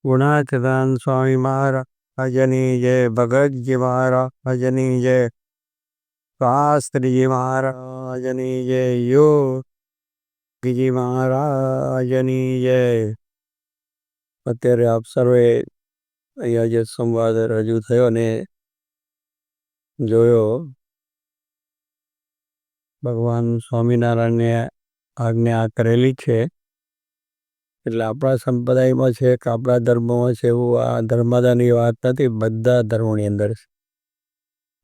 ગુણાતીતાન સ્વામી મહારાજની જય, ભગતજી મહારાજની જય, શાસ્ત્રીજી મહારાજની જય, યોગીજી મહારાજની જય. અત્યારે આપ સર્વે અહીંયા જે સંવાદ રજૂ થયો ને જોયો, ભગવાન સ્વામિનારાયણને આજ્ઞા કરેલી છે. એટલે આપણા સંપ્રદાયમાં છે કે આપણા ધર્મમાં છે એવું આ ધર્માદાની વાત નથી. બધા ધર્મોની અંદર છે.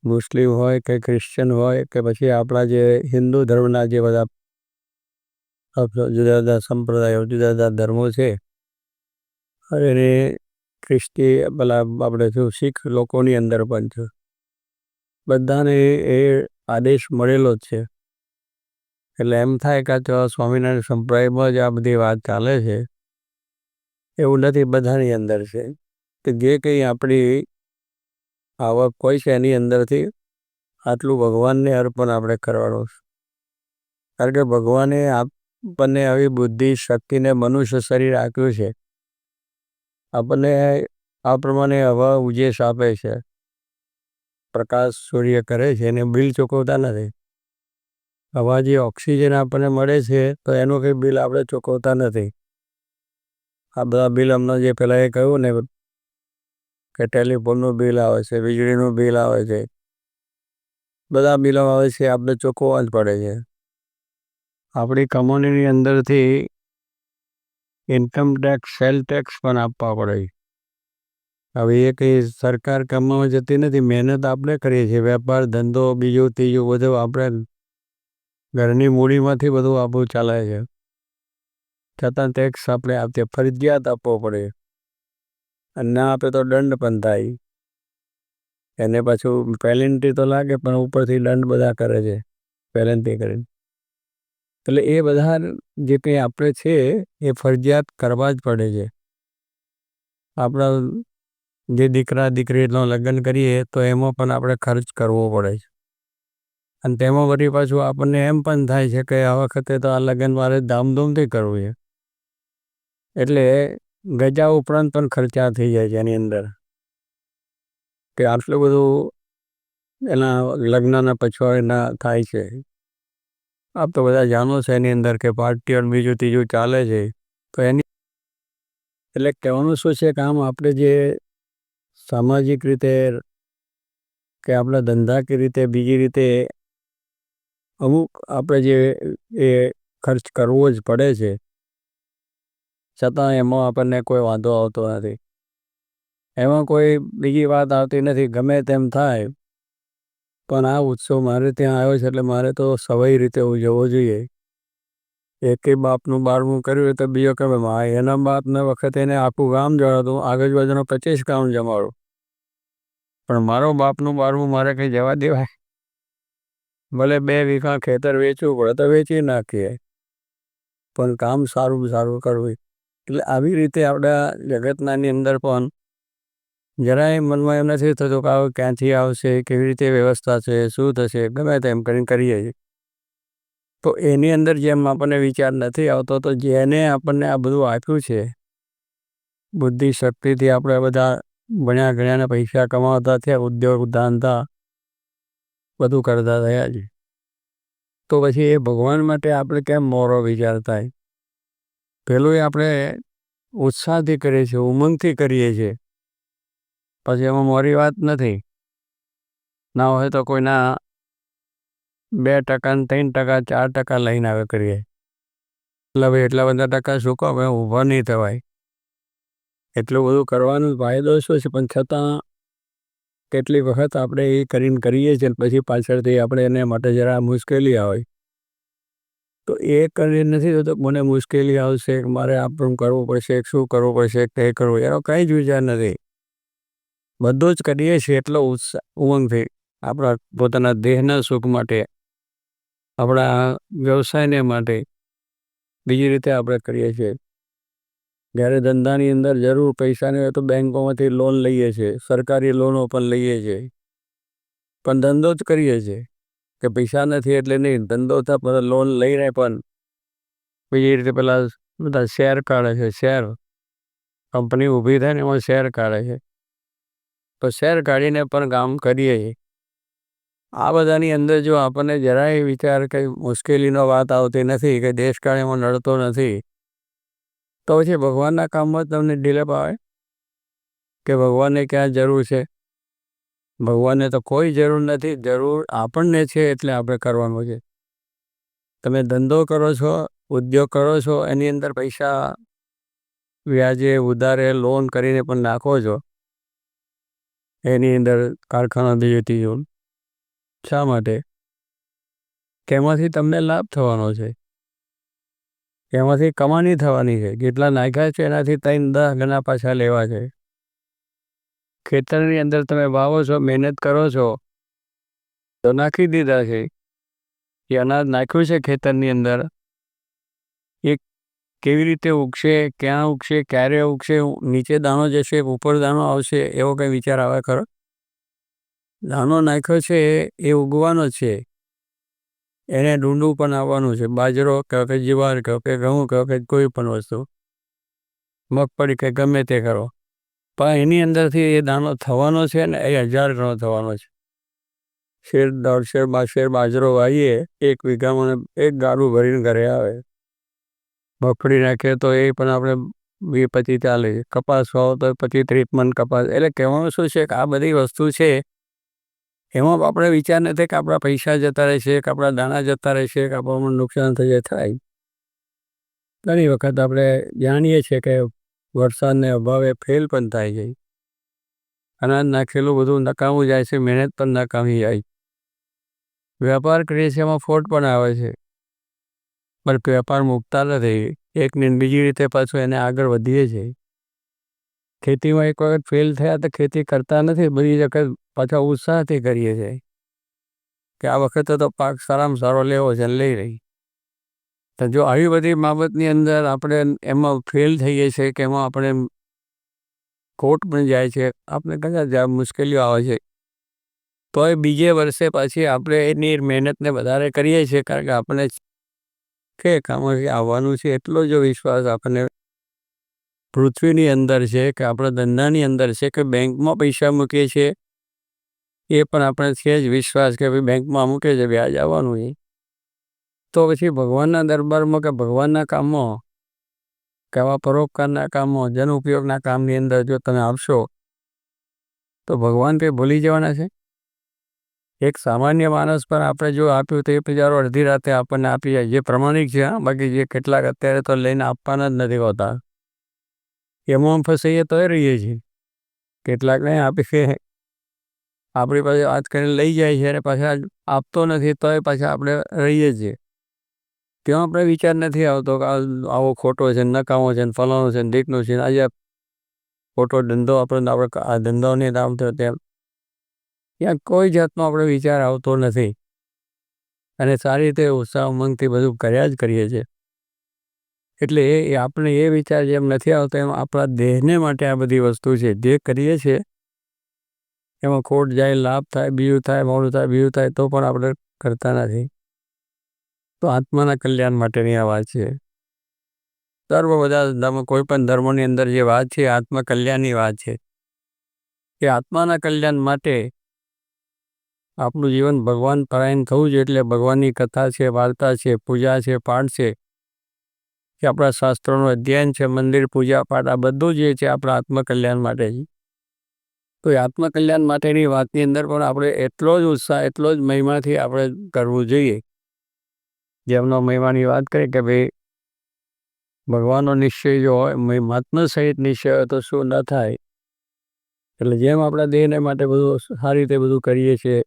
મુસ્લિમ હોય કે ક્રિશ્ચન હોય કે પછી આપણા જે હિન્દુ ધર્મના જે બધા જુદા જુદા સંપ્રદાયો જુદા જુદા ધર્મો છે, અને ખ્રિસ્તી પેલા આપણે શું શીખ લોકોની અંદર પણ છે. બધાને એ આદેશ મળેલો જ છે. એટલે એમ થાય કે તો સ્વામિનારાયણ સંપ્રદાયમાં જ આ બધી વાત ચાલે છે એવું નથી. બધાની અંદર છે કે જે કંઈ આપણી આવક હોય છે એની અંદરથી આટલું ભગવાનને અર્પણ આપણે કરવાનું છે. કારણ કે ભગવાને આપણને આવી બુદ્ધિ શક્તિને મનુષ્ય શરીર આપ્યું છે. આપણને આ પ્રમાણે હવા ઉજેશ આપે છે, પ્રકાશ સૂર્ય કરે છે, એને બિલ ચૂકવતા નથી. હવા જે ઓક્સિજન આપણને મળે છે તો એનું કંઈ બિલ આપણે ચૂકવતા નથી. આ બધા બિલ અમને જે પહેલાં એ કહ્યું ને કે ટેલિફોનનું બિલ આવે છે, વીજળીનું બિલ આવે છે, બધા બિલો આવે છે, આપણે ચૂકવવા જ પડે છે. આપણી કમાણીની અંદરથી ઇન્કમ ટેક્સ, સેલ ટેક્સ પણ આપવા પડે છે. હવે એ કંઈ સરકાર કમાવા જતી નથી. મહેનત આપણે કરીએ છીએ. વેપાર ધંધો બીજું ત્રીજું બધું આપણે ઘરની મૂડીમાંથી બધું આપણું ચાલે છે. છતાં ટેક્સ આપણે આપીએ, ફરજિયાત આપવો પડે. અને ના આપે તો દંડ પણ થાય. એને પાછું પેનલ્ટી તો લાગે પણ ઉપરથી દંડ બધા કરે છે પેનલ્ટી કરીને. એટલે એ બધા જે કંઈ આપણે છે એ ફરજિયાત કરવા જ પડે છે. આપણા જે દીકરા દીકરીનો લગ્ન કરીએ તો એમાં પણ આપણે ખર્ચ કરવો પડે છે. અને તેમાં વળી પાછું આપણને એમ પણ થાય છે કે આ વખતે તો આ લગ્ન મારે ધામધૂમથી કરવું છે. એટલે ગજા ઉપરાંત પણ ખર્ચા થઈ જાય છે એની અંદર, કે આટલું બધું એના લગ્નના પછવાડીના થાય છે. આપ તો બધા જાણો છો એની અંદર કે પાર્ટીઓ બીજું ત્રીજું ચાલે છે. તો એની એટલે કહેવાનું શું છે કે આમ આપણે જે સામાજિક રીતે કે આપણા ધંધાકીય રીતે બીજી રીતે અમુક આપણે જે એ ખર્ચ કરવો જ પડે છે, છતાં એમાં આપણને કોઈ વાંધો આવતો નથી. એમાં કોઈ બીજી વાત આવતી નથી. ગમે તેમ થાય પણ આ ઉત્સવ મારે ત્યાં આવ્યો છે એટલે મારે તો સવાઈ રીતે ઉજવવો જોઈએ. એકે બાપનું 12મું કર્યું હોય તો બીજો કે એના બાપના વખતે એને આખું ગામ જણાતું, આગળ બાજુનો 25 ગામ જમાડું, પણ મારો બાપનું 12મું મારે કંઈ જવા દેવાય? ભલે 2 વીઘા ખેતર વેચવું પડે તો વેચી નાખીએ, પણ કામ સારું સારું કરવું. એટલે આવી રીતે આપણા જગતનાની અંદર પણ જરાય મનમાં એમ નથી થતું કે આવું ક્યાંથી આવશે, કેવી રીતે વ્યવસ્થા છે, શું થશે, ગમે તેમ કરીને કરીએ છીએ. તો એની અંદર જેમ આપણને વિચાર નથી આવતો, તો જેને આપણને આ બધું આપ્યું છે બુદ્ધિ શક્તિથી, આપણે બધા ભણ્યા ગણ્યાને પૈસા કમાતા થયા, ઉદ્યોગ ધંધા બધું કરતા થયા છે, તો પછી એ ભગવાન માટે આપણે કેમ મોરો વિચાર થાય? પેલું એ આપણે ઉત્સાહથી કરીએ છીએ, ઉમંગથી કરીએ છીએ. પછી એમાં મોરી વાત નથી. ના હોય તો કોઈના 2% 3% 4% લઈને આવે કરીએ. એટલે ભાઈ એટલા બધા ટકા શું કહો, હવે ઊભા નહીં થવાય. એટલું બધું કરવાનો ફાયદો શું છે? પણ છતાં કેટલી વખત આપણે એ કરીને કરીએ છીએ પછી પાછળથી આપણે એને માટે જરા મુશ્કેલી આવે. તો એ કરી નથી થતો. મને મુશ્કેલી આવશે, મારે આપણું કરવું પડશે, શું કરવું પડશે, તે કરવું, એનો કંઈ જ વિચાર નથી. બધું જ કરીએ છીએ એટલો ઉત્સાહ ઉમંગથી, આપણા પોતાના દેહના સુખ માટે, આપણા વ્યવસાયને માટે, બીજી રીતે આપણે કરીએ છીએ. જ્યારે ધંધાની અંદર જરૂર પૈસાની હોય તો બેંકોમાંથી લોન લઈએ છીએ, સરકારી લોનો પણ લઈએ છીએ, પણ ધંધો જ કરીએ છીએ. કે પૈસા નથી એટલે નહીં, ધંધો થાય પણ લોન લઈને પણ બીજી રીતે પેલા બધા શેર કાઢે છે, શેર કંપની ઊભી થાય ને એમાં શેર કાઢે છે, તો શેર કાઢીને પણ કામ કરીએ છીએ. આ બધાની અંદર જો આપણને જરાય વિચાર કંઈ મુશ્કેલીનો વાત આવતી નથી, કે દેશકાળ એમાં નડતો નથી, તો પછી ભગવાનના કામમાં તમને ડિલે આવે કે ભગવાનને ક્યાં જરૂર છે? ભગવાનને તો કોઈ જરૂર નથી. જરૂર આપણને છે, એટલે આપણે કરવાનું છે. તમે ધંધો કરો છો, ઉદ્યોગ કરો છો, એની અંદર પૈસા વ્યાજે ઉધારે લોન કરીને પણ નાખો છો, એની અંદર કારખાના દેતી જો શા માટે? કે એમાંથી તમને લાભ થવાનો છે, એમાંથી કમાણી થવાની છે. જેટલા નાખ્યા છે એનાથી 3-10 ગણા પાછા લેવા છે. ખેતરની અંદર તમે વાવો છો, મહેનત કરો છો, તો નાખી દીધા છે. એ અનાજ નાખ્યું છે ખેતરની અંદર, એ કેવી રીતે ઉગશે, ક્યાં ઉગશે, ક્યારે ઉગશે, નીચે દાણો જશે, ઉપર દાણો આવશે, એવો કંઈ વિચાર આવે ખરો? દાણો નાખ્યો છે એ ઉગવાનો છે, એને ડૂંડું પણ આવવાનું છે. બાજરો કહો કે જુવાર કહો કે ઘઉં કહો કે કોઈ પણ વસ્તુ, મગફળી કે ગમે તે કરો, પણ એની અંદરથી એ દાણો થવાનો છે ને એ 1000 ગણો થવાનો છે. 1.5 બાજરો વાવીએ, 1 વીઘામાં 1 ગાડું ભરીને ઘરે આવે. મગફળી નાખીએ તો એ પણ આપણે 20-25 કપાસ વાવો તો 25-30 મણ કપાસ. એટલે કહેવાનું શું છે કે આ બધી વસ્તુ છે, એમાં આપણે વિચાર નથી કે આપણા પૈસા જતા રહેશે, કે આપણા દાણા જતા રહેશે, કે આપણને નુકસાન થાય. ઘણી વખત આપણે જાણીએ છીએ કે વરસાદને અભાવે ફેલ પણ થાય છે. અનાજ નાખેલું બધું નકામું જાય છે, મહેનત પણ નકામી જાય. વેપાર કરીએ છીએ, એમાં ફોટ પણ આવે છે, પણ વેપાર મૂકતા નથી. એકને બીજી રીતે પાછું એને આગળ વધીએ છીએ. ખેતીમાં એક વખત ફેલ થયા તો ખેતી કરતા નથી, બધી વખત પાછા ઉત્સાહથી કરીએ છીએ કે આ વખતે તો પાક સારામાં સારો લેવો છે, લઈ રહી. તો જો આવી બધી બાબતની અંદર આપણે એમાં ફેલ થઈએ છીએ, કે એમાં આપણે ખોટ પણ જાય છે, આપણે કદાચ મુશ્કેલીઓ આવે છે, તો એ બીજે વર્ષે પાછી આપણે એની મહેનતને વધારે કરીએ છીએ, કારણ કે આપણે કે કામથી આવવાનું છે એટલો જો વિશ્વાસ આપણને પૃથ્વીની અંદર છે, કે આપણા ધંધાની અંદર છે, કે બેંકમાં પૈસા મૂકીએ છીએ, એ પણ આપણે છે જ વિશ્વાસ કે ભાઈ બેંકમાં મૂકે છે, વ્યાજ આવવાનું છે. તો પછી ભગવાનના દરબારમાં કે ભગવાનના કામમાં, કે આવા પરોપકારના કામમાં, જન ઉપયોગના કામની અંદર જો તમે આવશો, તો ભગવાન કંઈ ભૂલી જવાના છે? એક સામાન્ય માણસ પર આપણે જો આપ્યું તો એ બિચારો અડધી રાતે આપણને આપી જાય, જે પ્રમાણિક છે. બાકી જે કેટલાક અત્યારે તો લઈને આપવાના જ નથી હોતા, એમાં ફસાઈએ તોય રહીએ છીએ. કેટલાકને આપી છે, આપણી પાસે વાત કરીને લઈ જાય છે, અને પાછા આપતો નથી, તોય પાછા આપણે રહીએ છીએ. ત્યાં આપણે વિચાર નથી આવતો કે આવો ખોટો છે, નકામો છે, ફલાણો છે, ઢીકનું છે. આજે ખોટો ધંધો આપણે આ ધંધોને નામ થયો તેમ ત્યાં કોઈ જાતનો આપણે વિચાર આવતો નથી, અને સારી રીતે ઉત્સાહ ઉમંગથી બધું કર્યા જ કરીએ છીએ. એટલે એ આપણે એ વિચાર જેમ નથી આવતો, એમ આપણા દેહને માટે આ બધી વસ્તુ છે, જે કરીએ છીએ એમાં ખોટ જાય, લાભ થાય, બીજું થાય, મોડું થાય, બીજું થાય, તો પણ આપણે કરતા નથી. તો આત્માના કલ્યાણ માટેની આ વાત છે. બધા કોઈ પણ ધર્મોની અંદર જે વાત છે, આત્મા કલ્યાણની વાત છે, કે આત્માના કલ્યાણ માટે આપણું જીવન ભગવાન પરાયણ થવું જોઈએ. એટલે ભગવાનની કથા છે, વાર્તા છે, પૂજા છે, પાઠ છે, કે આપણા શાસ્ત્રોનું અધ્યયન છે, મંદિર પૂજા પાઠ, આ બધું જે છે આપણા આત્મકલ્યાણ માટે છે. તો એ આત્મકલ્યાણ માટેની વાતની અંદર પણ આપણે એટલો જ ઉત્સાહ, એટલો જ મહિમાથી આપણે કરવું જોઈએ. જેમનો મહિમાની વાત કરી કે ભાઈ ભગવાનનો નિશ્ચય જો હોય, મહાત્મા સહિત નિશ્ચય હોય તો શું ન થાય. એટલે જેમ આપણા દેહને માટે બધું સારી રીતે બધું કરીએ છીએ,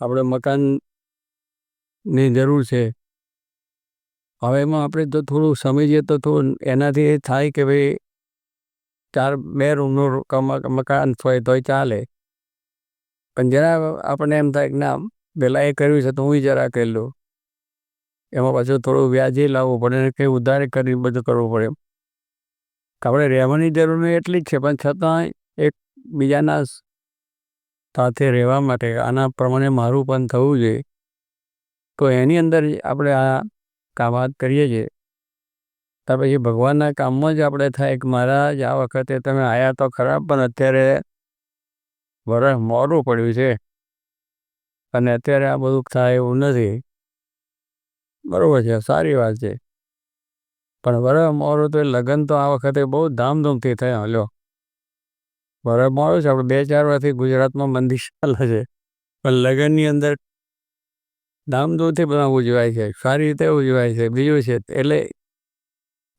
આપણે મકાનની જરૂર છે, હવે એમાં આપણે તો થોડું સમજીએ તો થોડું એનાથી એ થાય કે ભાઈ 2 રૂમનું મકાન હોય તોય ચાલે, પણ જરા આપણને એમ થાય કે ના પહેલાં એ કર્યું છે તો હું જરા કરી લઉં. એમાં પાછું થોડું વ્યાજે લાવવું પડે, ને કંઈ ઉધારે કરી બધું કરવું પડે. આપણે રહેવાની જરૂર એટલી જ છે, પણ છતાં એક બીજાના સાથે રહેવા માટે આના પ્રમાણે મારું પણ થવું જોઈએ. તો એની અંદર આપણે આ વાત કરીએ છીએ ત્યાર પછી ભગવાનના કામમાં જ આપણે થાય કે મહારાજ આ વખતે તમે આવ્યા તો ખરા, પણ અત્યારે વરસ મોડું પડ્યું છે અને અત્યારે આ બધું થાય એવું નથી. બરાબર છે, સારી વાત છે, પણ વરસ મોડું તો લગ્ન તો આ વખતે બહુ ધામધૂમથી થયા. હલો, વરસ મોડું છે, આપણે 2-4 વર્ષથી ગુજરાતમાં મંદિર ચાલે છે, પણ લગ્નની અંદર ધામધૂમથી બધા ઉજવાય છે, સારી રીતે ઉજવાય છે. બીજું છે એટલે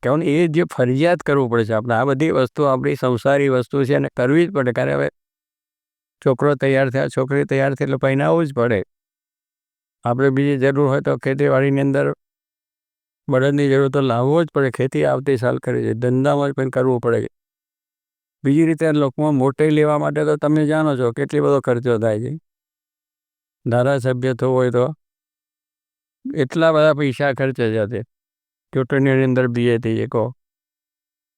કહેવાનું એ જે ફરજિયાત કરવું પડે છે આપણે. આ બધી વસ્તુ આપણી સંસારી વસ્તુ છે અને કરવી જ પડે. કારણ હવે છોકરો તૈયાર થયા, છોકરી તૈયાર થઈ એટલે પહેરાવવું જ પડે. આપણે બીજી જરૂર હોય તો ખેતીવાડીની અંદર બળદની જરૂર તો લાવવો જ પડે. ખેતી આવતી સાલ કરી છે, ધંધામાં પણ કરવું પડે. બીજી રીતે લોકોમાં મોટાઈ લેવા માટે તો તમે જાણો છો કેટલી બધો ખર્ચો થાય છે. ધારાસભ્ય થવું હોય તો એટલા બધા પૈસા ખર્ચે છે. ચૂંટણીઓની અંદર બીજે થઈ કહો.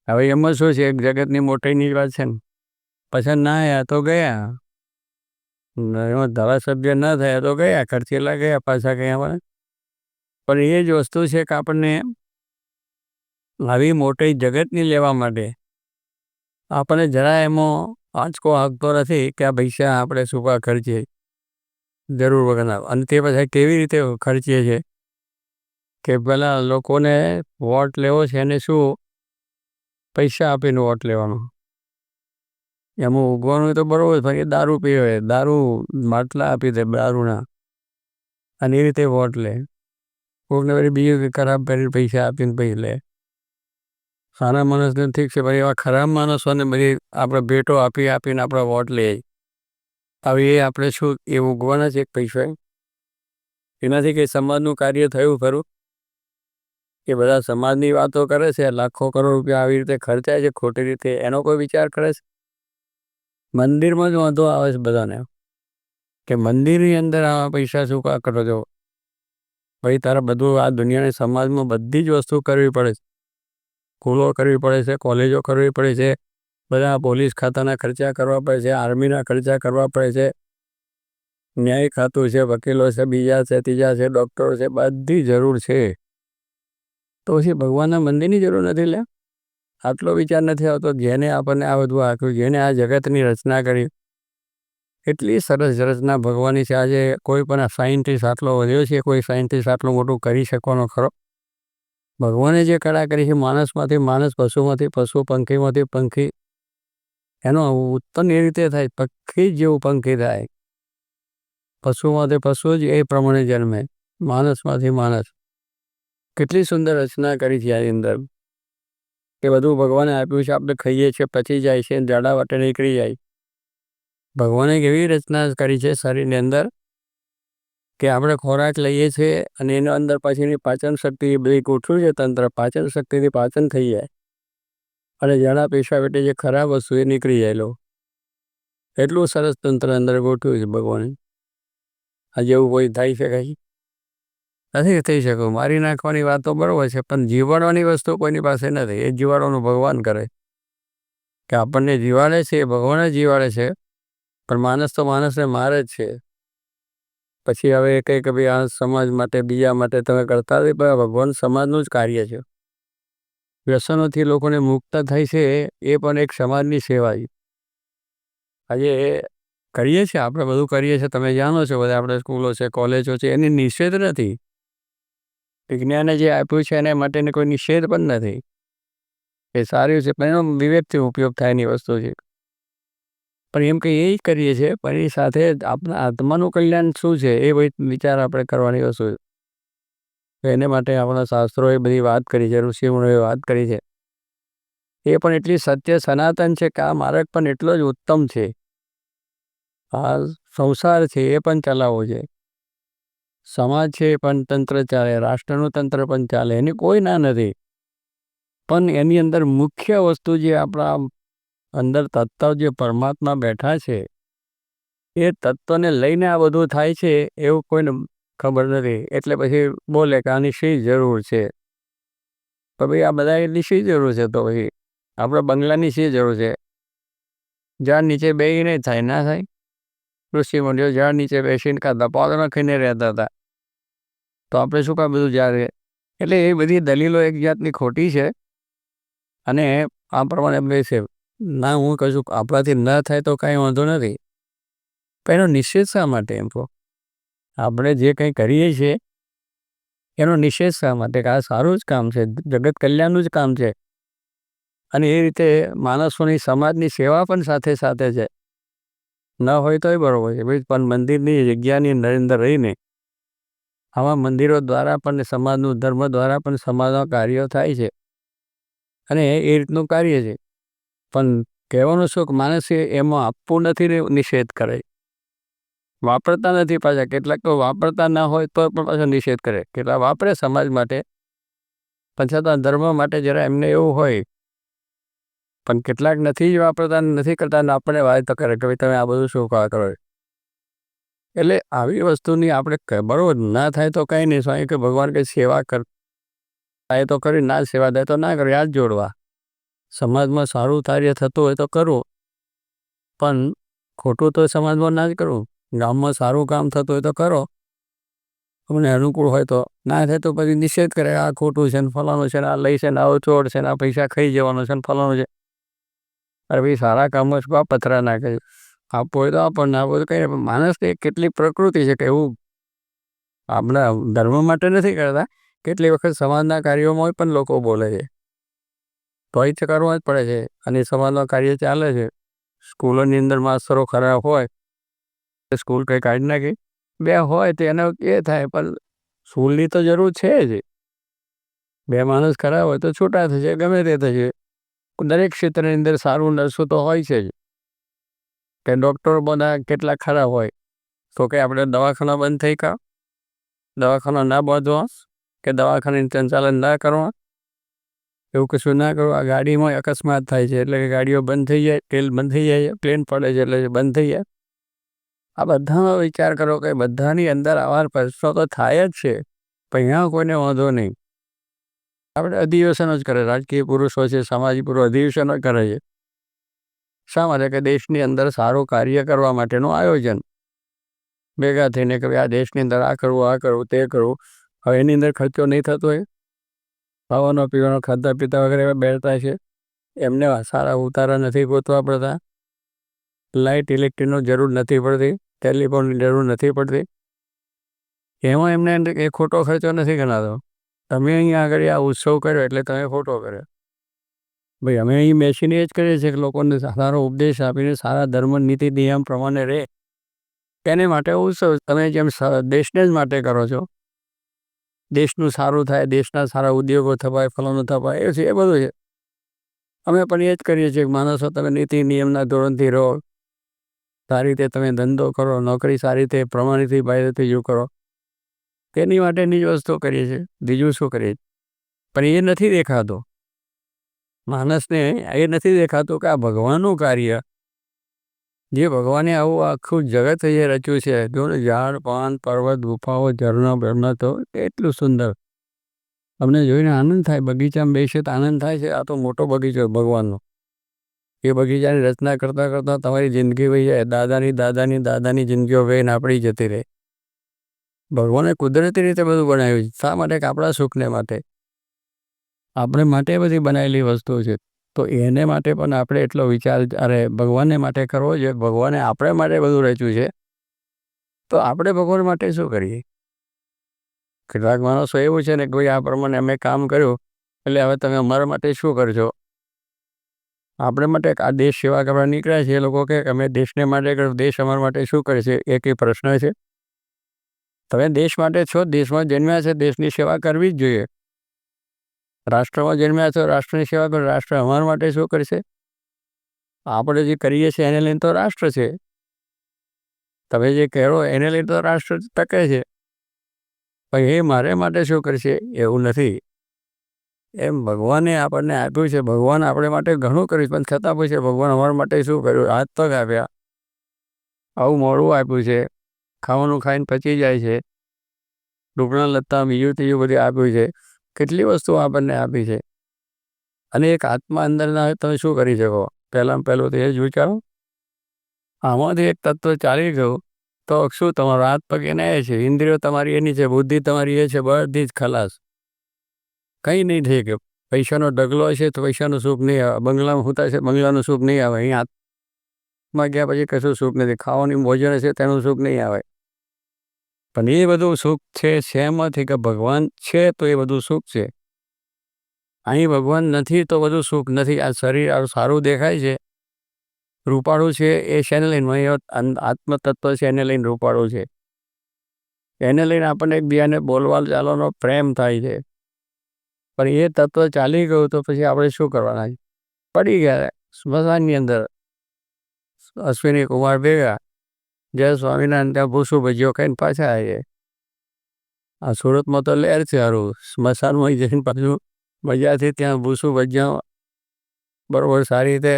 હવે એમાં શું છે, એક જગતની મોટાઈની વાત છે ને, પછી ના આવ્યા તો ગયા, એમાં ધારાસભ્ય ના થયા તો ગયા, ખર્ચેલા ગયા પાછા ગયા. પણ એ જ વસ્તુ છે કે આપણને આવી મોટી જગતની લેવા માટે આપણને જરા એમાં આંચકો હાંકતો નથી કે આ પૈસા આપણે શું ખર્ચીએ જરૂર વગરના. અને તે પછી કેવી રીતે ખર્ચીએ છીએ કે પેલા લોકોને વોટ લેવો છે એને શું પૈસા આપીને વોટ લેવાનો, એમાં ઉગવાનું તો બરાબર, પણ એ દારૂ પીવે, દારૂ માટલા આપી દે દારૂના, અને એ રીતે વોટ લે. કોઈને વળી બીજું ખરાબ કરીને પૈસા આપીને પછી લે. સારા માણસને ઠીક છે, ભાઈ એવા ખરાબ માણસોને બધી આપણે ભેટો આપીને આપણે વોટ લઈએ. હવે એ આપણે શું એ ઉગવાના છે એક પૈસા? એનાથી કંઈ સમાજનું કાર્ય થયું ખરું? કે બધા સમાજની વાતો કરે છે, લાખો કરોડ રૂપિયા આવી રીતે ખર્ચાય છે ખોટી રીતે, એનો કોઈ વિચાર કરે છે? મંદિરમાં જ વાંધો આવે છે બધાને કે મંદિરની અંદર આવા પૈસા શું કરો છો? ભાઈ તારે બધું આ દુનિયાની સમાજમાં બધી જ વસ્તુ કરવી પડે છે. સ્કૂલો કરવી પડે છે, કોલેજો કરવી પડે છે, બધા પોલીસ ખાતાના ખર્ચા કરવા પડે છે, આર્મીના ખર્ચા કરવા પડે છે, ન્યાય ખાતું છે, વકીલો છે, બીજા છે, ત્રીજા છે, ડૉક્ટરો છે, બધી જરૂર છે. તો પછી ભગવાનના મંદિરની જરૂર નથી લે? આટલો વિચાર નથી આવતો? જેને આપણને આ બધું આપ્યું, જેને આ જગતની રચના કરી, એટલી સરસ રચના ભગવાનની છે. આજે કોઈ પણ સાયન્ટિસ્ટ આટલો વધ્યો છે, કોઈ સાયન્ટિસ્ટ આટલું મોટું કરી શકવાનો ખરો? ભગવાને જે કળા કરી છે, માણસમાંથી માણસ, પશુમાંથી પશુ, પંખીમાંથી પંખી, એનો ઉત્પન્ન એ રીતે થાય, પક્ષી જ જેવું પંખી થાય, પશુમાંથી પશુ જ એ પ્રમાણે જન્મે, માણસમાંથી માણસ. કેટલી સુંદર રચના કરી છે આની અંદર. એ બધું ભગવાને આપ્યું છે, આપણે ખાઈએ છીએ, પચી જાય છે, જાડા વાટે નીકળી જાય. ભગવાને એવી રચના કરી છે શરીરની અંદર કે આપણે ખોરાક લઈએ છીએ અને એના અંદર પછીની પાચન શક્તિ બધી ગોઠવું છે તંત્ર, પાચન શક્તિથી પાચન થઈ જાય અને જાડા પેશાબ એટલે જે ખરાબ વસ્તુ એ નીકળી જાય. લો, એટલું સરસ તંત્ર અંદર ગોઠવ્યું છે ભગવાને. આ જેવું કોઈ થઈ શકે નથી થઈ શકું. મારી નાખવાની વાતો બરાબર છે, પણ જીવાડવાની વસ્તુ કોઈની પાસે નથી. એ જીવાડવાનું ભગવાન કરે. કે આપણને જીવાડે છે એ ભગવાન જ જીવાડે છે, પણ માણસ તો માણસને મારે જ છે. પછી હવે કંઈ કે ભાઈ આ સમાજ માટે બીજા માટે તમે કરતા નથી, પણ ભગવાન સમાજનું જ કાર્ય છે. વ્યસનોથી લોકોને મુક્ત થાય છે એ પણ એક સમાજની સેવા છે. આજે કરીએ છીએ આપણે, બધું કરીએ છીએ, તમે જાણો છો, બધા આપણે સ્કૂલો છે, કોલેજો છે, એની નિષેધ નથી. વિજ્ઞાને જે આપ્યું છે એના માટેની કોઈ નિષેધ પણ નથી. એ સારું છે, પણ એનો વિવેકથી ઉપયોગ થાય એની વસ્તુ છે. પણ એમ કંઈ એ કરીએ છીએ, પણ એની સાથે આપણા આત્માનું કલ્યાણ શું છે એ વિચાર આપણે કરવાની વસ્તુ છે. એને માટે આપણા શાસ્ત્રોએ બધી વાત કરી છે, ઋષિમુનિઓએ વાત કરી છે. એ પણ એટલી સત્ય સનાતન છે કે આ માર્ગ પણ એટલો જ ઉત્તમ છે. આ સંસાર છે એ પણ ચલાવવો છે, સમાજ છે એ પણ તંત્ર ચાલે, રાષ્ટ્રનું તંત્ર પણ ચાલે, એની કોઈ ના નથી. પણ એની અંદર મુખ્ય વસ્તુ જે આપણા અંદર તત્વ જે પરમાત્મા બેઠા છે, એ તત્વને લઈને આ બધું થાય છે એવું કોઈને ખબર નથી. એટલે પછી બોલે કે આની શી જરૂર છે? તો ભાઈ આ બધા એટલી શી જરૂર છે? તો ભાઈ આપણે બંગલાની શી જરૂર છે? ઝાડ નીચે બેસીને થાય ના થાય? ઋષિમુનિઓ ઝાડ નીચે બેસીને ખાતા, પાદરા ખાઈને રહેતા હતા. તો આપણે શું કામ બધું ઝાડ એટલે એ બધી દલીલો એક જાતની ખોટી છે. અને આ પ્રમાણે એમ કહે છે ના, હું કહું છું આપણાથી ન થાય તો કાંઈ વાંધો નથી, પણ એનો નિષેધ શા માટે? એમ કહો, આપણે જે કંઈ કરીએ છીએ એનો નિષેધ શા માટે? કે આ સારું જ કામ છે, જગત કલ્યાણનું જ કામ છે, અને એ રીતે માણસોની સમાજની સેવા પણ સાથે સાથે છે. ન હોય તોય બરાબર છે ભાઈ, પણ મંદિરની જગ્યાની અંદર રહીને આવા મંદિરો દ્વારા પણ સમાજનું ધર્મ દ્વારા પણ સમાજના કાર્યો થાય છે, અને એ રીતનું કાર્ય છે. પણ કહેવાનું શું કે માણસે એમાં આપવું નથી ને નિષેધ કરે, વાપરતા નથી પાછા. કેટલાક તો વાપરતા ના હોય તો પણ પાછા નિષેધ કરે, કેટલાક વાપરે સમાજ માટે પણ છતાં ધર્મ માટે જરા એમને એવું હોય, પણ કેટલાક નથી જ વાપરતા, નથી કરતા, ને આપણે વાત તો કરે કે ભાઈ તમે આ બધું શું કરો. એટલે આવી વસ્તુની આપણે બરોબર ના થાય તો કંઈ નહીં, સ્વામી કે ભગવાન કંઈ સેવા કર થાય તો કરી, ના સેવા થાય તો ના કરે, હાથ જોડવા. સમાજમાં સારું કાર્ય થતું હોય તો કરવું, પણ ખોટું તો સમાજમાં ના જ કરવું. ગામમાં સારું કામ થતું હોય તો કરો, અમને અનુકૂળ હોય તો. ના થાય તો પછી નિષેધ કરે, આ ખોટું છે ને ફલાણું છે ને આ લઈ છે ને આવો ચોર છે ને આ પૈસા ખાઈ જવાનો છે ને ફલાણું છે. અરે ભાઈ, સારા કામમાં શું આ પથરા નાખે? આપવો હોય તો આપણને, આપવો હોય તો કંઈ નહીં. માણસની કેટલી પ્રકૃતિ છે કે એવું આપણા ધર્મ માટે નથી કરતા, કેટલી વખત સમાજના કાર્યોમાં પણ લોકો બોલે છે, તો એ કરવા જ પડે છે. અને સમાજનું કાર્ય ચાલે છે. સ્કૂલોની અંદર માસ્તરો ખરાબ હોય, સ્કૂલ કંઈ કાઢી નાખી, બે હોય તો એનો એ થાય, પણ સ્કૂલની તો જરૂર છે જ. બે માણસ ખરાબ હોય તો છૂટા થશે, ગમે તે થશે. દરેક ક્ષેત્રની અંદર સારું નર્સો તો હોય છે જ. કે ડૉક્ટરો બધા કેટલા ખરાબ હોય તો કે આપણે દવાખાના બંધ થઈ કા, દવાખાના ના બાંધવા, કે દવાખાનાનું સંચાલન ના કરવા, એવું કશું ના કરવું. આ ગાડીમાં અકસ્માત થાય છે એટલે કે ગાડીઓ બંધ થઈ જાય, તેલ બંધ થઈ જાય, પ્લેન પડે છે એટલે બંધ થઈ જાય. આ બધાનો વિચાર કરો કે બધાની અંદર આવા પ્રશ્નો તો થાય જ છે, પણ અહીંયા કોઈને વાંધો નહીં. આપણે અધિવેશનો જ કરે, રાજકીય પુરુષો છે, સામાજિક પુરુષો અધિવેશનો કરે છે. શા માટે? કે દેશની અંદર સારું કાર્ય કરવા માટેનું આયોજન, ભેગા થઈને કે ભાઈ આ દેશની અંદર આ કરવું, આ કરવું, તે કરવું. હવે એની અંદર ખર્ચો નહીં થતો હોય, ખાવાનો પીવાનો ખાતા પીતા વગેરે બેઠતા છે, એમને સારા ઉતારા નથી ગોતવા પડતા, લાઇટ ઇલેક્ટ્રિકની જરૂર નથી પડતી, ટેલિફોનની જરૂર નથી પડતી, એમાં એમને એ ખોટો ખર્ચો નથી ગણાતો. તમે અહીંયા આગળ આ ઉત્સવ કર્યો એટલે તમે ખોટો કર્યો. ભાઈ અમે અહીં બેસીને એ જ કરીએ છીએ કે લોકોને સારો ઉપદેશ આપીને સારા ધર્મ નીતિ નિયમ પ્રમાણે રહે, તેને માટે ઉત્સવ. તમે જેમ દેશને જ માટે કરો છો, દેશનું સારું થાય, દેશના સારા ઉદ્યોગો થવાય, ફલાણું થવાય, એ છે, એ બધું છે. અમે પણ એ જ કરીએ છીએ કે માણસો તમે નીતિ નિયમના ધોરણથી રહો, સારી રીતે તમે ધંધો કરો, નોકરી સારી રીતે પ્રમાણિતથી બાયથી કરો, તેની માટેની જ વસ્તુ કરીએ છીએ, બીજું શું કરીએ. પણ એ નથી દેખાતો માણસને, એ નથી દેખાતું કે આ ભગવાનનું કાર્ય, જે ભગવાને આવું આખું જગત એ રચ્યું છે, જો ને ઝાડ પાન પર્વત ગુફાઓ ઝરણા બરણા, તો એટલું સુંદર અમને જોઈને આનંદ થાય. બગીચામાં બેસે તો આનંદ થાય છે. આ તો મોટો બગીચો ભગવાનનો, એ બગીચાની રચના કરતાં કરતાં તમારી જિંદગી વહી જાય, દાદાની દાદાની દાદાની જિંદગીઓ વહીને આપણી જતી રહે. ભગવાને કુદરતી રીતે બધું બનાવ્યું છે. શા માટે? કે આપણા સુખને માટે, આપણે માટે બધી બનાવેલી વસ્તુ છે. તો એને માટે પણ આપણે એટલો વિચાર અરે ભગવાનને માટે કરવો જોઈએ. ભગવાને આપણે માટે બધું રચ્યું છે, તો આપણે ભગવાન માટે શું કરીએ? કેટલાક માણસો એવું છે ને કે ભાઈ આ પ્રમાણે અમે કામ કર્યું એટલે હવે તમે અમારા માટે શું કરજો? આપણે માટે આ દેશ સેવા કરવા નીકળ્યા છે, એ લોકો કે અમે દેશને માટે કરો, દેશ અમારા માટે શું કરે છે? એ કંઈ પ્રશ્ન છે? તમે દેશ માટે છો, દેશમાં જન્મ્યા છે, દેશની સેવા કરવી જ જોઈએ. રાષ્ટ્રમાં જન્મ્યા છો, રાષ્ટ્રની સેવા કરો. રાષ્ટ્ર અમારા માટે શું કરશે? આપણે જે કરીએ છીએ એને લઈને તો રાષ્ટ્ર છે, તમે જે કરો એને લઈને તો રાષ્ટ્ર ટકે છે, પણ એ મારે માટે શું કરશે એવું નથી. એમ ભગવાને આપણને આપ્યું છે, ભગવાન આપણે માટે ઘણું કર્યું, પણ છતાં પછી ભગવાન અમારા માટે શું કર્યું? હાથ પગ આપ્યા, આવું મોડું આપ્યું છે, ખાવાનું ખાઈને પચી જાય છે, ડૂબણા લત્તા બીજું ત્રીજું બધું આપ્યું છે, કેટલી વસ્તુઓ આપણને આપી છે. અને એક આત્મા અંદર ના હોય તમે શું કરી શકો? પહેલાં પહેલું તો એ જ વિચારો. આમાંથી એક તત્વ ચાલી ગયું તો શું તમારો હાથ પગ એને એ છે, ઇન્દ્રિયો તમારી એની છે, બુદ્ધિ તમારી એ છે, બધી જ ખલાસ. કંઈ નહીં થઈ શકે. પૈસાનો ઢગલો હશે તો પૈસાનું સુખ નહીં આવે, બંગલામાં હોતા છે બંગલાનું સુખ નહીં આવે, અહીં આત્મા ગયા પછી કશું સુખ નથી, ખાવાની ભોજન હશે તેનું સુખ નહીં આવે. પણ એ બધું સુખ છે શેમાંથી કે ભગવાન છે તો એ બધું સુખ છે. અહીં ભગવાન નથી તો બધું સુખ નથી. આ શરીર સારું દેખાય છે, રૂપાળું છે, એ શેને લઈને આત્મતત્વ છે એને લઈને રૂપાળું છે, એને લઈને આપણને એકબીજાને બોલવા ચાલવાનો પ્રેમ થાય છે. પણ એ તત્વ ચાલી ગયું તો પછી આપણે શું કરવાના? પડી ગયા સ્મશાનની અંદર. અશ્વિની કુમાર ભેગા જય સ્વામિનારાયણ ત્યાં ભૂસું ભજીઓ ખાઈને પાછા આવીએ. આ સુરતમાં તો લહેર છે સારું, સ્મશાનમાં જઈને પાછું મજાથી ત્યાં ભૂસું ભજીયા બરાબર સારી રીતે.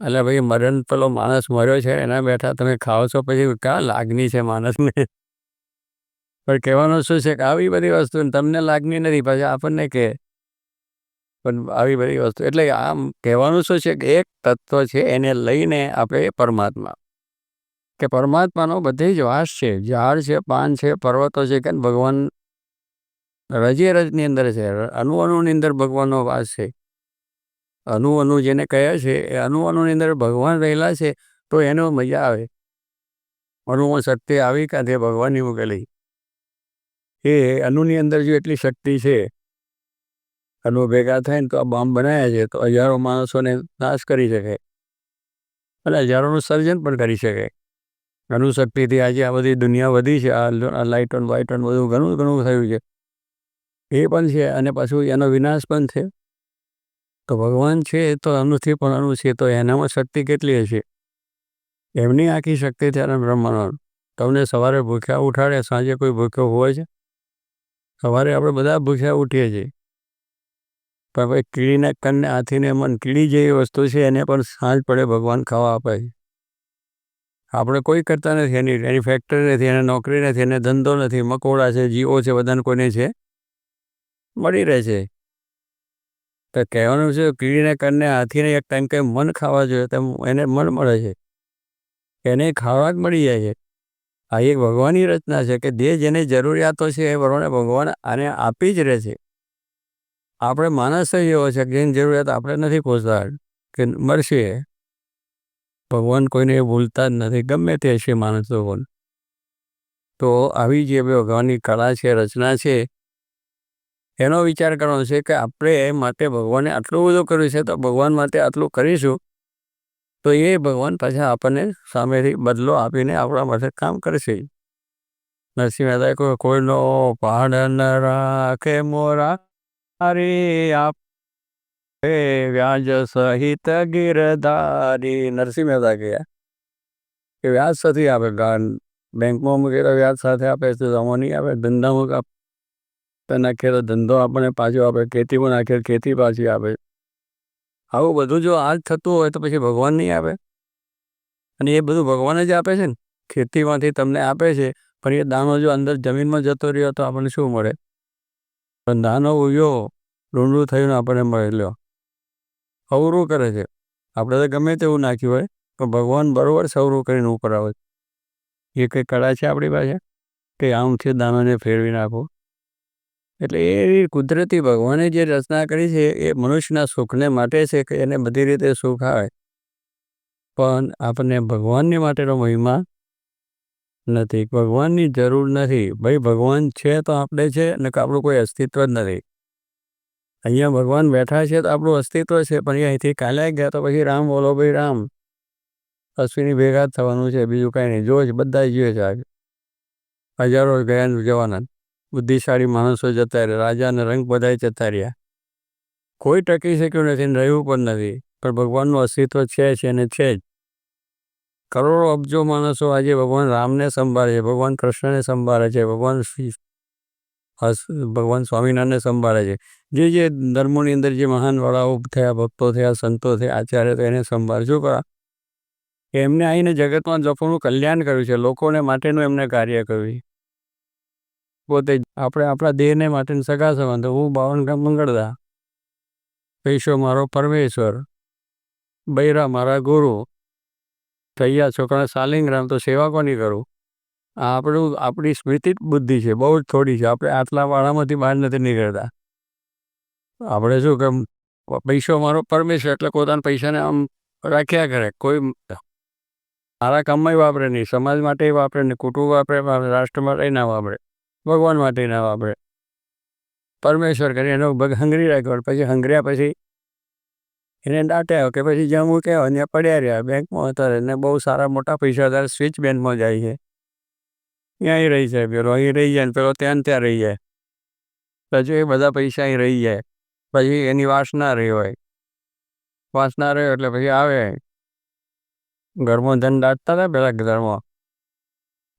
એટલે ભાઈ મરણ પેલો માણસ મર્યો છે એના બેઠા તમે ખાઓ છો, પછી ક્યાં લાગણી છે માણસને? પણ કહેવાનું શું છે કે આવી બધી વસ્તુ તમને લાગણી નથી, પાછી આપણને કહે પણ આવી બધી વસ્તુ. એટલે આમ કહેવાનું શું છે કે એક તત્વ છે એને લઈને આપણે પરમાત્મા, કે પરમાત્માનો બધે જ વાસ છે, ઝાડ છે, પાન છે, પર્વતો છે, કે ભગવાન રજે રજની અંદર છે, અણુની અંદર ભગવાનનો વાસ છે. અણુ જેને કહે છે એ અણુની અંદર ભગવાન રહેલા છે, તો એનો મજા આવે. અણુમાં શક્તિ આવી કાંથી ભગવાનની મૂકેલી, એ અણુની અંદર જો એટલી શક્તિ છે, અણુ ભેગા થાય ને તો આ બોમ્બ બનાવ્યા છે તો હજારો માણસોને નાશ કરી શકે અને હજારોનું સર્જન પણ કરી શકે. અણુશક્તિથી આજે આ બધી દુનિયા વધી છે, આ લાઇટોન વાઇટોન બધું ઘણું ઘણું થયું છે, એ પણ છે. અને પાછું એનો વિનાશ પણ છે. તો ભગવાન છે તો અણુથી પણ અણુ છે, તો એનામાં શક્તિ કેટલી હશે? એમની આખી શક્તિ ત્યારે બ્રહ્માંડ. તમને સવારે ભૂખ્યા ઉઠાડે, સાંજે કોઈ ભૂખ્યો હોય છે? સવારે આપણે બધા ભૂખ્યા ઉઠીએ છીએ, પણ ભાઈ કીડીને કનને હાથીને મન, કીડી જેવી વસ્તુ છે એને પણ સાંજ પડે ભગવાન ખાવા આપે છે. આપણે કોઈ કરતા નથી, એની ફેક્ટરી નથી, એને નોકરી નથી, એને ધંધો નથી, મકોડા છે, જીવો છે, બધાને કોઈને છે મળી રહે છે. તો કહેવાનું છે કીડીને કરને હાથીને એક ટાઈમ કંઈ મન ખાવા જોઈએ તો એને મન મળે છે, એને ખાવા જ મળી જાય છે. આ એક ભગવાનની રચના છે કે જે જેને જરૂરિયાતો છે એ પ્રમાણે ભગવાન આને આપી જ રહે છે. આપણે માણસ જ એવો છે કે જેની જરૂરિયાત આપણે નથી પહોંચતા કે મળશે. ભગવાન કોઈને ભૂલતા જ નથી, ગમે તે હશે માણસ ભગવાન. તો આવી જે ભગવાનની કળા છે, રચના છે, એનો વિચાર કરવાનો છે કે આપણે એ માટે ભગવાને આટલું બધું કર્યું છે, તો ભગવાન માટે આટલું કરીશું તો એ ભગવાન પાછા આપણને સામેથી બદલો આપીને આપણા માટે કામ કરશે. નરસિંહ મહેતાએ કહ્યું, કોઈનો પહાડ ન રાખે મોરા અરે આપ વ્યાજ સહિત ગિરધારી. નરસિંહ મહેતા કહ્યા કે વ્યાજ સાથે આપે, બેંકમાં મૂકે તો વ્યાજ સાથે આપે, તો આમાં નહીં આપે. ધંધામાં નાખીએ તો ધંધો આપણને પાછો આપે, ખેતીમાં નાખીએ ખેતી પાછી આપે. આવું બધું જો આ જ થતું હોય તો પછી ભગવાન નહીં આપે? અને એ બધું ભગવાન જ આપે છે ને, ખેતીમાંથી તમને આપે છે, પણ એ દાણો જો અંદર જમીનમાં જતો રહ્યો તો આપણને શું મળે? પણ દાણો ઉગ્યો, ડુંડું થયું આપણને મળે. લ્યો અવરું કરે છે. આપણે તો ગમે તેવું નાખ્યું હોય પણ ભગવાન બરાબર સવરું કરીને ઉપર આવે. એ કંઈ કળા છે આપણી પાસે કે આમથી દાણાને ફેરવી નાખો? એટલે એ કુદરતી ભગવાને જે રચના કરી છે એ મનુષ્યના સુખને માટે છે કે એને બધી રીતે સુખ આવે, પણ આપણને ભગવાનની માટેનો મહિમા નથી. ભગવાનની જરૂર નથી. ભાઈ ભગવાન છે તો આપણે છે, ને કે આપણું કોઈ અસ્તિત્વ જ નથી. અહીંયા ભગવાન બેઠા છે તો આપણું અસ્તિત્વ છે, પણ એ અહીંથી કાલે ગયા તો પછી રામ બોલો ભાઈ રામ, અશ્વિની ભેગા જ થવાનું છે, બીજું કાંઈ નહીં. જો જ બધા જીવે છે, હજારો ગયા જવાના, બુદ્ધિશાળી માણસો જતા રહ્યા, રાજાના રંગ બધા જતા રહ્યા, કોઈ ટકી શક્યું નથી, રહ્યું પણ નથી. પણ ભગવાનનું અસ્તિત્વ છે અને છે જ. કરોડો અબજો માણસો આજે ભગવાન રામને સંભાળે છે, ભગવાન કૃષ્ણને સંભાળે છે, ભગવાન સ્વામિનારાયણને સંભાળે છે. જે ધર્મોની અંદર જે મહાન વડાઓ થયા, ભક્તો થયા, સંતો થયા, આચાર્ય થયા, એને સંભાળ. શું કરા? એમને આવીને જગતમાં લોકોનું કલ્યાણ કર્યું છે, લોકોને માટેનું એમને કાર્ય કર્યું. પોતે આપણે આપણા દેહને માટે સગા સંબંધો. હું 52 ગામ મંગળદા, પૈસો મારો પરમેશ્વર, બૈરા મારા ગુરુ, તૈયાર છોકરા શાલિંગ્રામ, તો સેવા કોની કરું? આપણી સ્મૃતિ બુદ્ધિ છે, બહુ જ થોડી છે. આપણે આટલા વાળામાંથી બહાર નથી નીકળતા. આપણે શું કે પૈસો મારો પરમેશ્વર એટલે પોતાના પૈસાને આમ રાખ્યા કરે, કોઈ સારા કામમાં વાપરે નહીં, સમાજ માટે વાપરે નહીં, કુટુંબ વાપરે, રાષ્ટ્ર માટે ના વાપરે, ભગવાન માટે ના વાપરે, પરમેશ્વર કરી એનો હંગરી રાખ્યો. પછી હંગર્યા પછી એને દાટ્યા કે પછી જ્યાં મૂકે ત્યાં પડ્યા રહ્યા બેંકમાં અત્યારે, ને બહુ સારા મોટા પૈસા અત્યારે સ્વિચ બેંકમાં જાય છે, ત્યાં રહી જાય, પેલો અહીં રહી જાય, પેલો ત્યાં રહી જાય, પછી એ બધા પૈસા અહીં રહી જાય, પછી એની વાસ ના રહી હોય, વાસ ના રહ્યો એટલે પછી આવે ઘરમાં ધન દાટતા હતા પેલા ઘરમાં,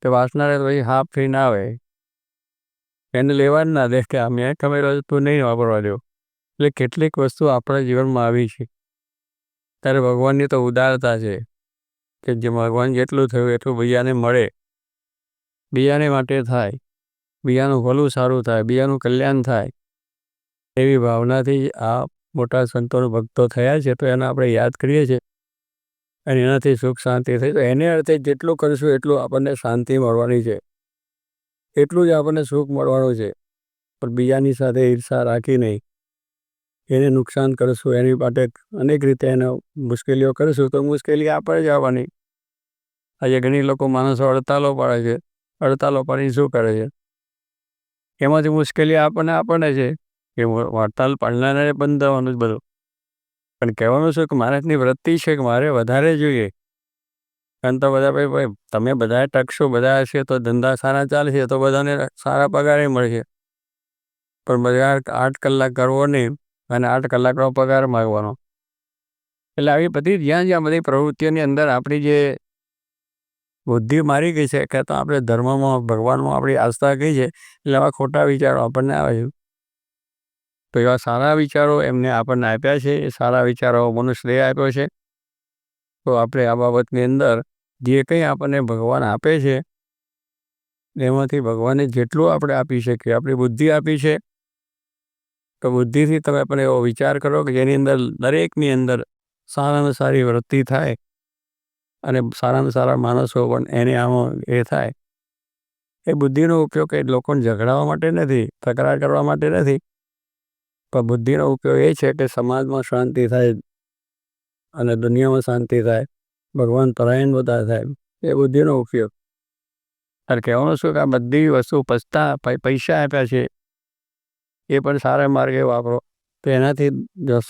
તે વાસ ના રહે તો પછી હાફ થઈને આવે, એને લેવા જ ના દે કે મેં કમેલો તું નહીં વાપરવા દો. એટલે કેટલીક વસ્તુ આપણા જીવનમાં આવી છે. ત્યારે ભગવાનની તો ઉદારતા છે કે જે ભગવાન જેટલું થયું એટલું બીજાને મળે, બીજાને માટે થાય, બીજાનું ભલું સારું થાય, બીજાનું કલ્યાણ થાય, એવી ભાવનાથી આ મોટા સંતોનો ભક્તો થયા છે. તો એને આપણે યાદ કરીએ છીએ અને એનાથી સુખ શાંતિ થઈ. તો એને અર્થે જેટલું કરીશું એટલું આપણને શાંતિ મળવાની છે, એટલું જ આપણને સુખ મળવાનું છે. પણ બીજાની સાથે ઈર્ષા રાખી નહીં, એને નુકસાન કરીશું, એની માટે અનેક રીતે એને મુશ્કેલીઓ કરીશું તો મુશ્કેલી આપણે જ આવવાની. આજે ઘણી લોકો માણસો હડતાલો પાડે છે, હડતાલો પાડીને શું કરે છે, એમાંથી મુશ્કેલી આપણને છે કે હડતાલ પાડનારે બંધ થવાનું જ બધું. પણ કહેવાનું શું કે માણસની વૃત્તિ છે કે મારે વધારે જોઈએ. કારણ તો બધા ભાઈ તમે બધા ટકશો, બધા હશે તો ધંધા સારા ચાલશે, તો બધાને સારા પગારે મળશે. પણ બધા 8 કલાક કરવો નહીં અને 8 કલાકનો પગાર માગવાનો. એટલે આવી બધી જ્યાં બધી પ્રવૃત્તિઓની અંદર આપણી જે બુદ્ધિ મારી ગઈ છે કે તો આપણે ધર્મમાં ભગવાનમાં આપણી આસ્થા ગઈ છે, એટલે આવા ખોટા વિચારો આપણને આવે છે. તો એવા સારા વિચારો એમને આપણને આપ્યા છે, એ સારા વિચારો મનુષ્યએ આપ્યો છે. તો આપણે આ બાબતની અંદર જે કંઈ આપણને ભગવાન આપે છે એમાંથી ભગવાને જેટલું આપણે આપી શકીએ, આપણી બુદ્ધિ આપી છે, તો બુદ્ધિથી તમે પણ એવો વિચાર કરો કે જેની અંદર દરેકની અંદર સારામાં સારી વૃત્તિ થાય અને સારામાં સારા માણસો પણ એને આમાં એ થાય. એ બુદ્ધિનો ઉપયોગ એ લોકોને ઝઘડાવવા માટે નથી, તકરાર કરવા માટે નથી, પણ બુદ્ધિનો ઉપયોગ એ છે કે સમાજમાં શાંતિ થાય અને દુનિયામાં શાંતિ થાય, ભગવાન પરાયણ બધા થાય, એ બુદ્ધિનો ઉપયોગ. અને કહેવાનું શું કે આ બધી વસ્તુ પૈસા આપ્યા છે એ પણ સારા માર્ગે વાપરો, તો એનાથી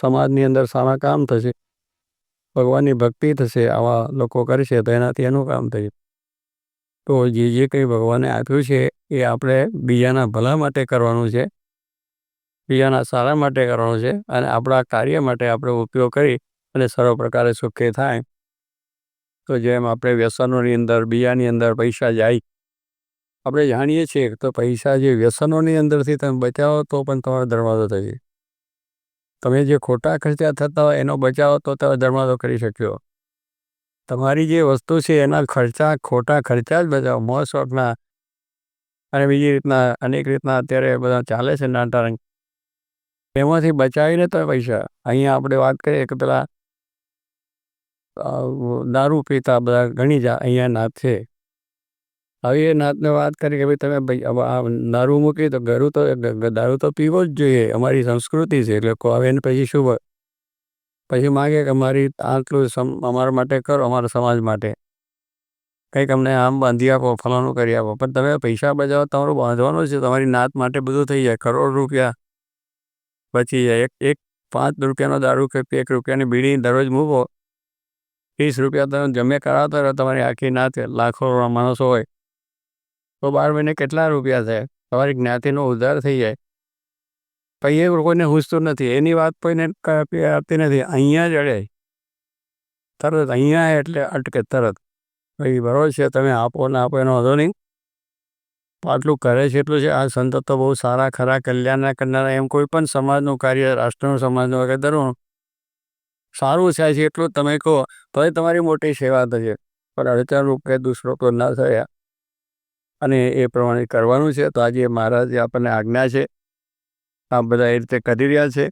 સમાજની અંદર સારા કામ થશે, ભગવાનની ભક્તિ થશે, આવા લોકો કરશે તો એનાથી એનું કામ થશે. તો જે કંઈ ભગવાને આપ્યું છે એ આપણે બીજાના ભલા માટે કરવાનું છે, બીજાના સારા માટે કરવાનું છે, અને આપણા કાર્ય માટે આપણે ઉપયોગ કરી અને સર્વ પ્રકારે સુખી થાય. તો જેમ આપણે વ્યસનોની અંદર બીજાની અંદર પૈસા જાય, આપણે જાણીએ છીએ તો પૈસા જે વ્યસનોની અંદરથી તમે બચાવો તો પણ તમારો દરવાજો થશે. તમે જે ખોટા ખર્ચા થતા હોય એનો બચાવો તો તમે દરવાજો કરી શક્યો. તમારી જે વસ્તુ છે એના ખોટા ખર્ચા જ બચાવો, મોજ શોખના અને બીજી રીતના અનેક રીતના અત્યારે બધા ચાલે છે નાટક, એમાંથી બચાવીને તમે પૈસા. અહીંયા આપણે વાત કરીએ કે પેલા દારૂ પીતા બધા ઘણી અહીંયા નાત છે. હવે એ નાતને વાત કરી કે ભાઈ તમે દારૂ મૂકી તો દારૂ તો પીવો જ જોઈએ, અમારી સંસ્કૃતિ છે. એટલે હવે એને પછી શું પછી માગે કે મારી આટલું અમારા માટે કરો, અમારા સમાજ માટે કંઈક અમને આમ બાંધી આપો, ફલાણું કરી આપો. પણ તમે પૈસા બચાવો, તમારું બાંધવાનું છે, તમારી નાત માટે બધું થઈ જાય. કરોડ રૂપિયા બચી જાય. એક 5 રૂપિયાનો દારૂ કે 1 રૂપિયાની બીડી દરરોજ મૂકો, 30 રૂપિયા તમે જમે કરાવતા રહો, તમારી આખી નાત લાખો માણસો હોય તો 12 મહિને કેટલા રૂપિયા થાય? તમારી જ્ઞાતિનો ઉદ્ધાર થઈ જાય. પછી એ કોઈને પૂછતું નથી, એની વાત કોઈને આપતી નથી. અહીંયા જ અડે તરત, અહીંયા એટલે અટકે તરત. ભાઈ બરોબર છે, તમે આપો ને આપો એનો વાંધો નહીં, આટલું કરે છે એટલું છે. આ સંતો તો બહુ સારા ખરા કલ્યાણના કરનારા, એમ કોઈ પણ સમાજનું કાર્ય, રાષ્ટ્રનું સમાજનું વગેરે ધર્મ સારું થાય છે એટલું તમે કહો તો એ તમારી મોટી સેવા થશે. પણ અડચણ રૂપે દુષ્પ્રપો ના થયા અને એ પ્રમાણે કરવાનું છે. તો આજે મહારાજ આપણને આજ્ઞા છે, આ બધા એ રીતે કરી રહ્યા છે.